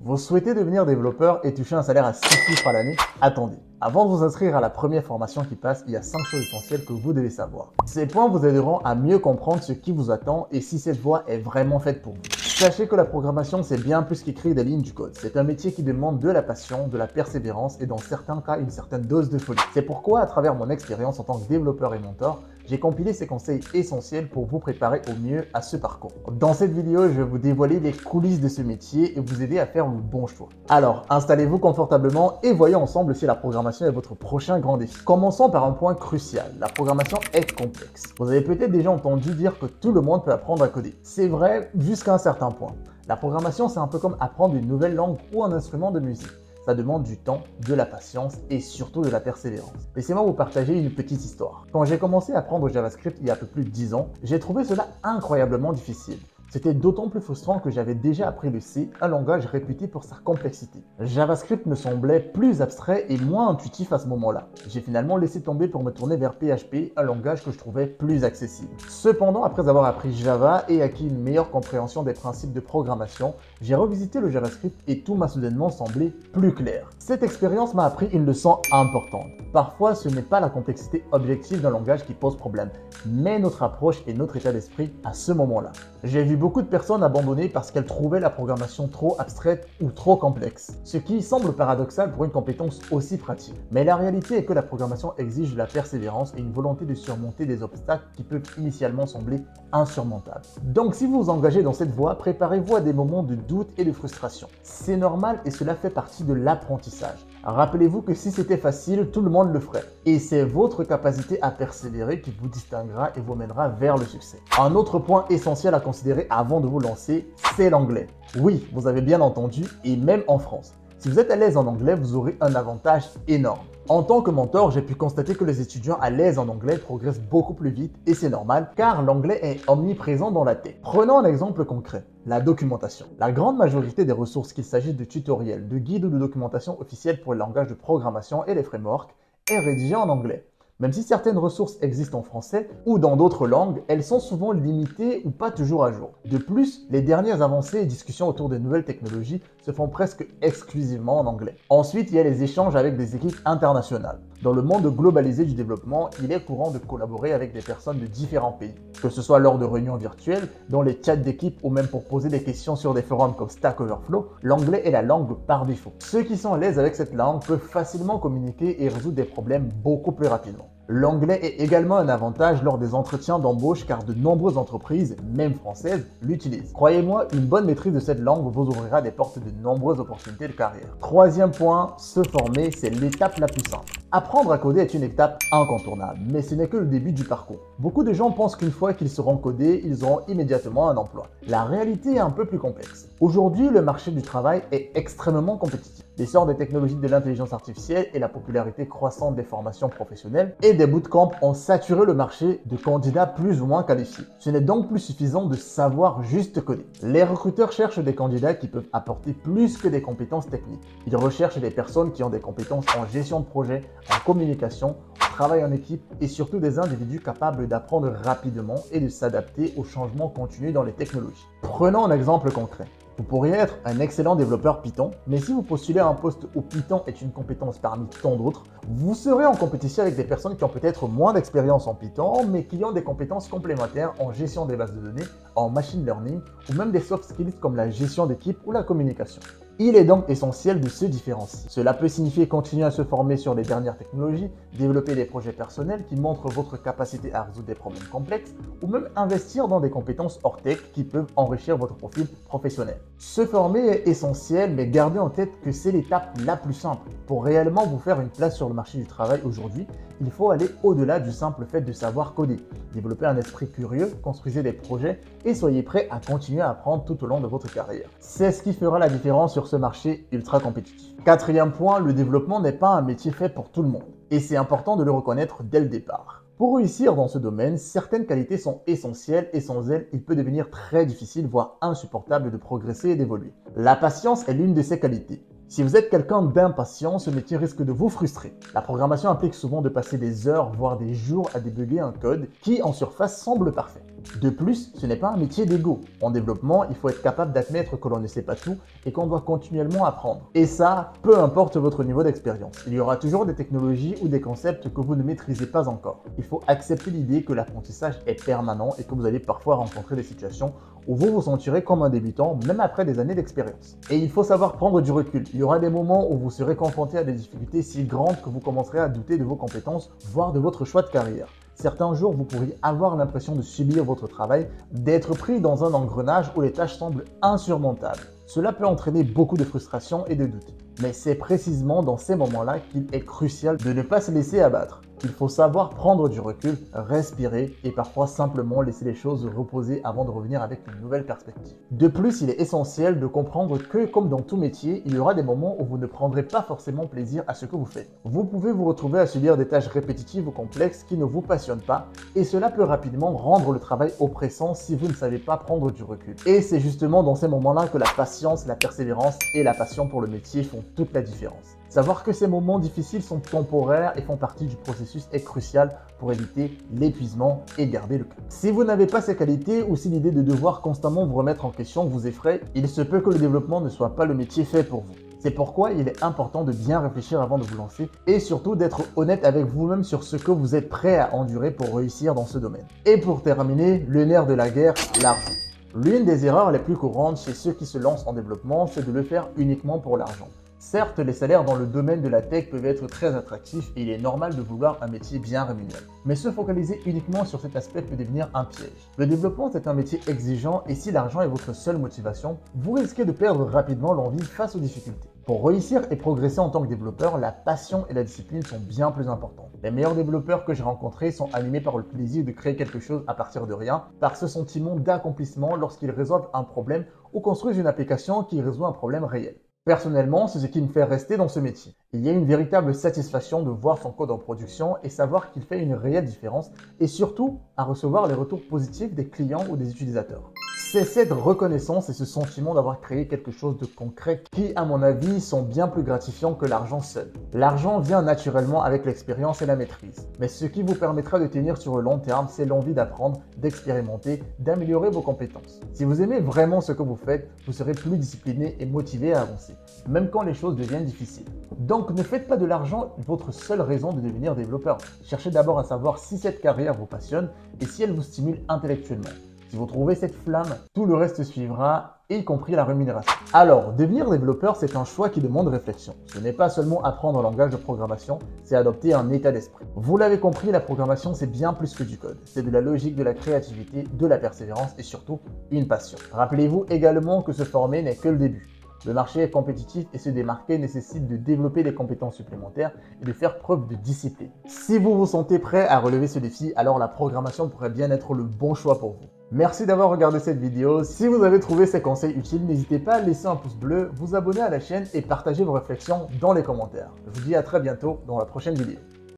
Vous souhaitez devenir développeur et toucher un salaire à 6 chiffres à l'année? Attendez, avant de vous inscrire à la première formation qui passe, il y a 5 choses essentielles que vous devez savoir. Ces points vous aideront à mieux comprendre ce qui vous attend et si cette voie est vraiment faite pour vous. Sachez que la programmation, c'est bien plus qu'écrire des lignes du code. C'est un métier qui demande de la passion, de la persévérance et dans certains cas, une certaine dose de folie. C'est pourquoi, à travers mon expérience en tant que développeur et mentor, j'ai compilé ces conseils essentiels pour vous préparer au mieux à ce parcours. Dans cette vidéo, je vais vous dévoiler les coulisses de ce métier et vous aider à faire le bon choix. Alors, installez-vous confortablement et voyons ensemble si la programmation est votre prochain grand défi. Commençons par un point crucial. La programmation est complexe. Vous avez peut-être déjà entendu dire que tout le monde peut apprendre à coder. C'est vrai jusqu'à un certain point. La programmation, c'est un peu comme apprendre une nouvelle langue ou un instrument de musique. Ça demande du temps, de la patience et surtout de la persévérance. Laissez-moi vous partager une petite histoire. Quand j'ai commencé à apprendre JavaScript il y a un peu plus de 10 ans, j'ai trouvé cela incroyablement difficile. C'était d'autant plus frustrant que j'avais déjà appris le C, un langage réputé pour sa complexité. JavaScript me semblait plus abstrait et moins intuitif à ce moment-là. J'ai finalement laissé tomber pour me tourner vers PHP, un langage que je trouvais plus accessible. Cependant, après avoir appris Java et acquis une meilleure compréhension des principes de programmation, j'ai revisité le JavaScript et tout m'a soudainement semblé plus clair. Cette expérience m'a appris une leçon importante. Parfois, ce n'est pas la complexité objective d'un langage qui pose problème, mais notre approche et notre état d'esprit à ce moment-là. J'ai vu beaucoup de personnes abandonner parce qu'elles trouvaient la programmation trop abstraite ou trop complexe, ce qui semble paradoxal pour une compétence aussi pratique. Mais la réalité est que la programmation exige de la persévérance et une volonté de surmonter des obstacles qui peuvent initialement sembler insurmontables. Donc si vous vous engagez dans cette voie, préparez-vous à des moments de doute et de frustration. C'est normal et cela fait partie de l'apprentissage. Rappelez-vous que si c'était facile, tout le monde le ferait. Et c'est votre capacité à persévérer qui vous distinguera et vous mènera vers le succès. Un autre point essentiel à considérer avant de vous lancer, c'est l'anglais. Oui, vous avez bien entendu, et même en France. Si vous êtes à l'aise en anglais, vous aurez un avantage énorme. En tant que mentor, j'ai pu constater que les étudiants à l'aise en anglais progressent beaucoup plus vite et c'est normal car l'anglais est omniprésent dans la tête. Prenons un exemple concret, la documentation. La grande majorité des ressources, qu'il s'agisse de tutoriels, de guides ou de documentation officielle pour les langages de programmation et les frameworks, est rédigée en anglais. Même si certaines ressources existent en français ou dans d'autres langues, elles sont souvent limitées ou pas toujours à jour. De plus, les dernières avancées et discussions autour des nouvelles technologies se font presque exclusivement en anglais. Ensuite, il y a les échanges avec des équipes internationales. Dans le monde globalisé du développement, il est courant de collaborer avec des personnes de différents pays. Que ce soit lors de réunions virtuelles, dans les chats d'équipe ou même pour poser des questions sur des forums comme Stack Overflow, l'anglais est la langue par défaut. Ceux qui sont à l'aise avec cette langue peuvent facilement communiquer et résoudre des problèmes beaucoup plus rapidement. L'anglais est également un avantage lors des entretiens d'embauche car de nombreuses entreprises, même françaises, l'utilisent. Croyez-moi, une bonne maîtrise de cette langue vous ouvrira des portes de nombreuses opportunités de carrière. Troisième point, se former, c'est l'étape la plus simple. Apprendre à coder est une étape incontournable, mais ce n'est que le début du parcours. Beaucoup de gens pensent qu'une fois qu'ils seront codés, ils auront immédiatement un emploi. La réalité est un peu plus complexe. Aujourd'hui, le marché du travail est extrêmement compétitif. L'essor des technologies de l'intelligence artificielle et la popularité croissante des formations professionnelles et des bootcamps ont saturé le marché de candidats plus ou moins qualifiés. Ce n'est donc plus suffisant de savoir juste coder. Les recruteurs cherchent des candidats qui peuvent apporter plus que des compétences techniques. Ils recherchent des personnes qui ont des compétences en gestion de projet, en communication, en travail en équipe et surtout des individus capables d'apprendre rapidement et de s'adapter aux changements continus dans les technologies. Prenons un exemple concret. Vous pourriez être un excellent développeur Python, mais si vous postulez à un poste où Python est une compétence parmi tant d'autres, vous serez en compétition avec des personnes qui ont peut-être moins d'expérience en Python, mais qui ont des compétences complémentaires en gestion des bases de données, en machine learning, ou même des soft skills comme la gestion d'équipe ou la communication. Il est donc essentiel de se différencier. Cela peut signifier continuer à se former sur les dernières technologies, développer des projets personnels qui montrent votre capacité à résoudre des problèmes complexes, ou même investir dans des compétences hors tech qui peuvent enrichir votre profil professionnel. Se former est essentiel, mais gardez en tête que c'est l'étape la plus simple. Pour réellement vous faire une place sur le marché du travail aujourd'hui, il faut aller au-delà du simple fait de savoir coder. Développer un esprit curieux, construisez des projets et soyez prêt à continuer à apprendre tout au long de votre carrière. C'est ce qui fera la différence sur ce marché ultra compétitif. Quatrième point, le développement n'est pas un métier fait pour tout le monde. Et c'est important de le reconnaître dès le départ. Pour réussir dans ce domaine, certaines qualités sont essentielles et sans elles, il peut devenir très difficile, voire insupportable de progresser et d'évoluer. La patience est l'une de ces qualités. Si vous êtes quelqu'un d'impatient, ce métier risque de vous frustrer. La programmation implique souvent de passer des heures, voire des jours à débugger un code qui, en surface, semble parfait. De plus, ce n'est pas un métier d'ego. En développement, il faut être capable d'admettre que l'on ne sait pas tout et qu'on doit continuellement apprendre. Et ça, peu importe votre niveau d'expérience. Il y aura toujours des technologies ou des concepts que vous ne maîtrisez pas encore. Il faut accepter l'idée que l'apprentissage est permanent et que vous allez parfois rencontrer des situations où vous vous sentirez comme un débutant, même après des années d'expérience. Et il faut savoir prendre du recul. Il y aura des moments où vous serez confronté à des difficultés si grandes que vous commencerez à douter de vos compétences, voire de votre choix de carrière. Certains jours, vous pourriez avoir l'impression de subir votre travail, d'être pris dans un engrenage où les tâches semblent insurmontables. Cela peut entraîner beaucoup de frustration et de doute. Mais c'est précisément dans ces moments-là qu'il est crucial de ne pas se laisser abattre. Il faut savoir prendre du recul, respirer et parfois simplement laisser les choses reposer avant de revenir avec une nouvelle perspective. De plus, il est essentiel de comprendre que, comme dans tout métier, il y aura des moments où vous ne prendrez pas forcément plaisir à ce que vous faites. Vous pouvez vous retrouver à subir des tâches répétitives ou complexes qui ne vous passionnent pas et cela peut rapidement rendre le travail oppressant si vous ne savez pas prendre du recul. Et c'est justement dans ces moments-là que la patience, la persévérance et la passion pour le métier font toute la différence. Savoir que ces moments difficiles sont temporaires et font partie du processus est crucial pour éviter l'épuisement et garder le cap. Si vous n'avez pas ces qualités ou si l'idée de devoir constamment vous remettre en question vous effraie, il se peut que le développement ne soit pas le métier fait pour vous. C'est pourquoi il est important de bien réfléchir avant de vous lancer et surtout d'être honnête avec vous-même sur ce que vous êtes prêt à endurer pour réussir dans ce domaine. Et pour terminer, le nerf de la guerre, l'argent. L'une des erreurs les plus courantes chez ceux qui se lancent en développement, c'est de le faire uniquement pour l'argent. Certes, les salaires dans le domaine de la tech peuvent être très attractifs et il est normal de vouloir un métier bien rémunéré. Mais se focaliser uniquement sur cet aspect peut devenir un piège. Le développement est un métier exigeant et si l'argent est votre seule motivation, vous risquez de perdre rapidement l'envie face aux difficultés. Pour réussir et progresser en tant que développeur, la passion et la discipline sont bien plus importantes. Les meilleurs développeurs que j'ai rencontrés sont animés par le plaisir de créer quelque chose à partir de rien, par ce sentiment d'accomplissement lorsqu'ils résolvent un problème ou construisent une application qui résout un problème réel. Personnellement, c'est ce qui me fait rester dans ce métier. Il y a une véritable satisfaction de voir son code en production et savoir qu'il fait une réelle différence et surtout à recevoir les retours positifs des clients ou des utilisateurs. C'est cette reconnaissance et ce sentiment d'avoir créé quelque chose de concret qui, à mon avis, sont bien plus gratifiants que l'argent seul. L'argent vient naturellement avec l'expérience et la maîtrise. Mais ce qui vous permettra de tenir sur le long terme, c'est l'envie d'apprendre, d'expérimenter, d'améliorer vos compétences. Si vous aimez vraiment ce que vous faites, vous serez plus discipliné et motivé à avancer, même quand les choses deviennent difficiles. Donc ne faites pas de l'argent votre seule raison de devenir développeur. Cherchez d'abord à savoir si cette carrière vous passionne et si elle vous stimule intellectuellement. Si vous trouvez cette flamme, tout le reste suivra, y compris la rémunération. Alors, devenir développeur, c'est un choix qui demande réflexion. Ce n'est pas seulement apprendre un langage de programmation, c'est adopter un état d'esprit. Vous l'avez compris, la programmation, c'est bien plus que du code. C'est de la logique, de la créativité, de la persévérance et surtout une passion. Rappelez-vous également que se former n'est que le début. Le marché est compétitif et se démarquer nécessite de développer des compétences supplémentaires et de faire preuve de discipline. Si vous vous sentez prêt à relever ce défi, alors la programmation pourrait bien être le bon choix pour vous. Merci d'avoir regardé cette vidéo. Si vous avez trouvé ces conseils utiles, n'hésitez pas à laisser un pouce bleu, vous abonner à la chaîne et partager vos réflexions dans les commentaires. Je vous dis à très bientôt dans la prochaine vidéo.